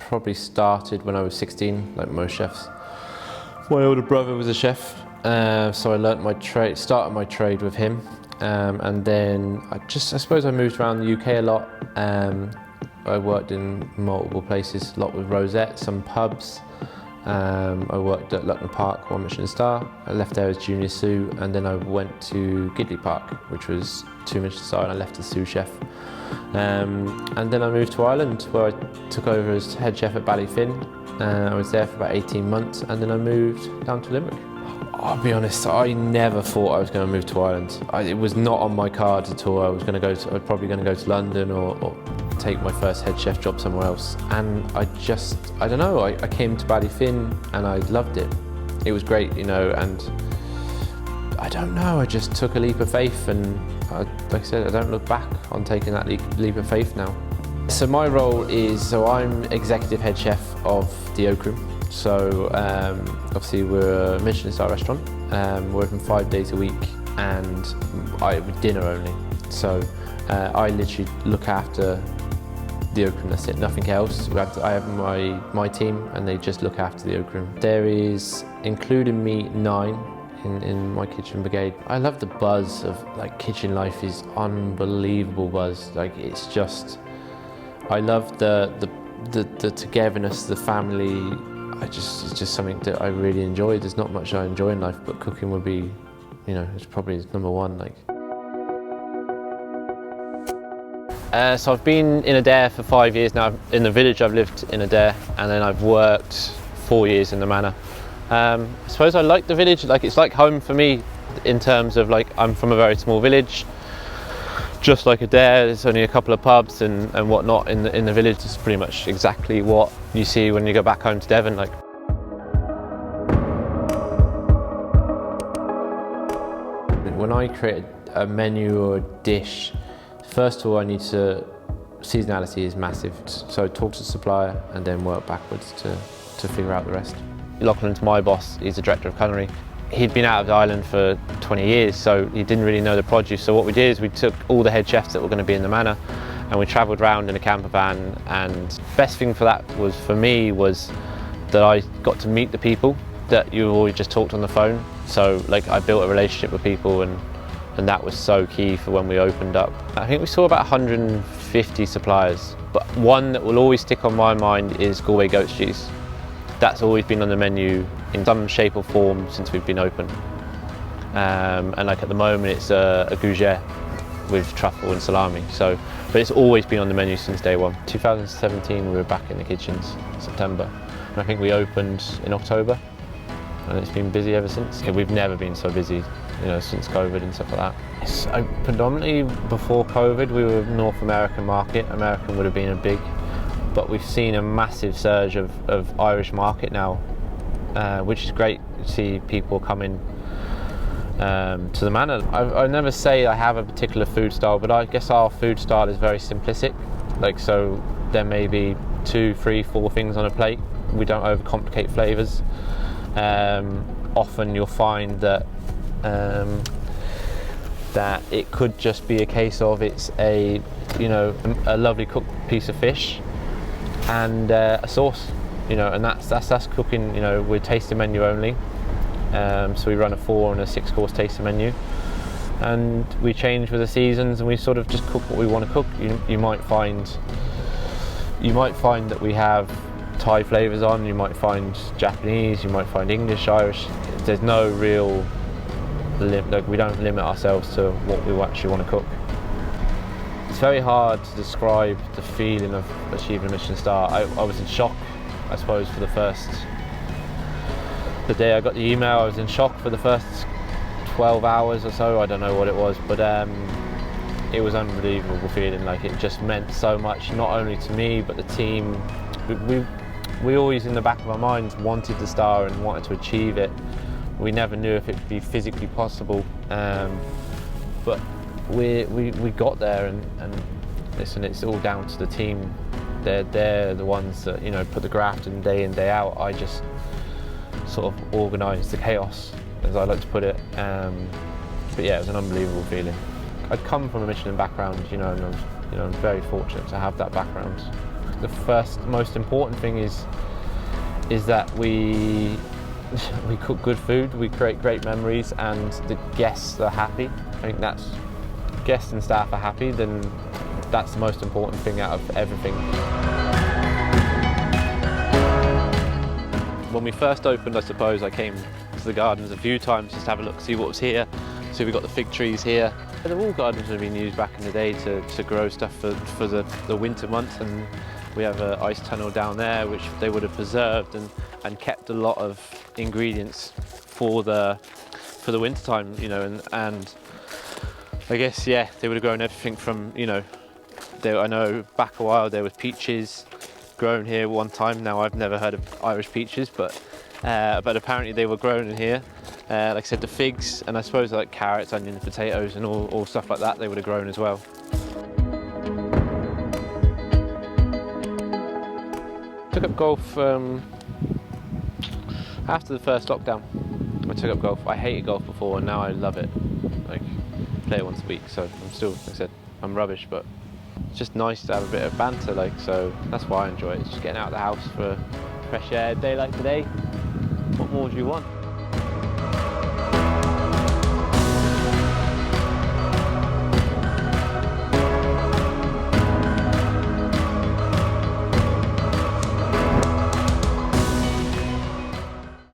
probably started when I was 16, like most chefs. My older brother was a chef, so I learnt my trade, started my trade with him, and then I suppose I moved around the UK a lot. I worked in multiple places, a lot with Rosette, some pubs. I worked at Lucknow Park, 1 Michelin star. I left there as junior sous, and then I went to Gidley Park, which was 2 Michelin star, and I left as sous chef. And then I moved to Ireland, where I took over as head chef at Ballyfin. I was there for about 18 months, and then I moved down to Limerick. I'll be honest, I never thought I was going to move to Ireland. It was not on my cards at all. I was probably going to go to London or take my first head chef job somewhere else. And I don't know, I came to Ballyfin and I loved it. It was great, you know, and I don't know, I just took a leap of faith, and like I said, I don't look back on taking that leap of faith now. So my role is, I'm executive head chef of the Oak Room. So obviously we're a Michelin star restaurant. We're open 5 days a week, and dinner only. So I literally look after the Oak Room, that's it, nothing else. I have my team, and they just look after the Oak Room. There is, including me, 9 in my kitchen brigade. I love the buzz of like kitchen life, is unbelievable buzz. Like it's just, I love the togetherness, the family. It's just something that I really enjoy. There's not much I enjoy in life, but cooking would be, you know, it's probably number one. Like. So I've been in Adair for 5 years now. In the village I've lived in Adair, and then I've worked 4 years in the manor. I suppose I like the village, like it's like home for me in terms of like I'm from a very small village. Just like Adair, there's only a couple of pubs and whatnot in the village. It's pretty much exactly what you see when you go back home to Devon. Like. When I create a menu or a dish, first of all, seasonality is massive. So talk to the supplier and then work backwards to figure out the rest. Lachlan's my boss, he's the director of culinary. He'd been out of the island for 20 years, so he didn't really know the produce. So what we did is we took all the head chefs that were going to be in the manor, and we travelled around in a camper van. And best thing for that was, for me, was that I got to meet the people that you always just talked on the phone. So like I built a relationship with people, and that was so key for when we opened up. I think we saw about 150 suppliers, but one that will always stick on my mind is Galway goat's cheese. That's always been on the menu in some shape or form since we've been open. And like at the moment it's a gougere with truffle and salami. So, but it's always been on the menu since day one. 2017 we were back in the kitchens, September. And I think we opened in October, and it's been busy ever since. We've never been so busy, you know, since COVID and stuff like that. So predominantly before COVID we were North American market. American would have been a big, but we've seen a massive surge of Irish market now, which is great to see people coming to the manor. I never say I have a particular food style, but I guess our food style is very simplistic. Like, so there may be 2, 3, 4 things on a plate. We don't overcomplicate flavours. Often you'll find that that it could just be a case of it's a lovely cooked piece of fish and a sauce, you know, and that's cooking. You know, we're tasting menu only, so we run a 4 and a 6 course tasting menu, and we change with the seasons, and we sort of just cook what we want to cook. You might find that we have Thai flavours on, you might find Japanese, you might find English, Irish. There's no real limit. Like, we don't limit ourselves to what we actually want to cook. It's very hard to describe the feeling of achieving a Michelin star. I was in shock, I suppose, for the day I got the email. I was in shock for the first 12 hours or so. I don't know what it was, but it was an unbelievable feeling. Like, it just meant so much, not only to me but the team. We always, in the back of our minds, wanted the star and wanted to achieve it. We never knew if it would be physically possible, but we got there, and listen, it's all down to the team. They're the ones that, you know, put the graft in day out. I just sort of organised the chaos, as I like to put it. But yeah, it was an unbelievable feeling. I'd come from a Michelin background, you know, and I'm very fortunate to have that background. the first most important thing is that we cook good food, we create great memories, and the guests are happy. I think that's, guests and staff are happy, then that's the most important thing out of everything. When we first opened, I suppose I came to the gardens a few times just to have a look, see what was here. So we got the fig trees here. The wall gardens have been used back in the day to grow stuff for the winter months, and we have an ice tunnel down there which they would have preserved and kept a lot of ingredients for the winter time, you know, and I guess, yeah, they would have grown everything from, you know, I know back a while there was peaches grown here one time. Now I've never heard of Irish peaches, but apparently they were grown in here. Like I said, the figs, and I suppose like carrots, onions, potatoes, and all stuff like that, they would have grown as well. Took up golf after the first lockdown. I took up golf. I hated golf before, and now I love it. Like, play it once a week. So I'm still, like I said, I'm rubbish, but it's just nice to have a bit of banter. Like, so that's why I enjoy it. It's just getting out of the house for fresh air, a day like today. What more do you want?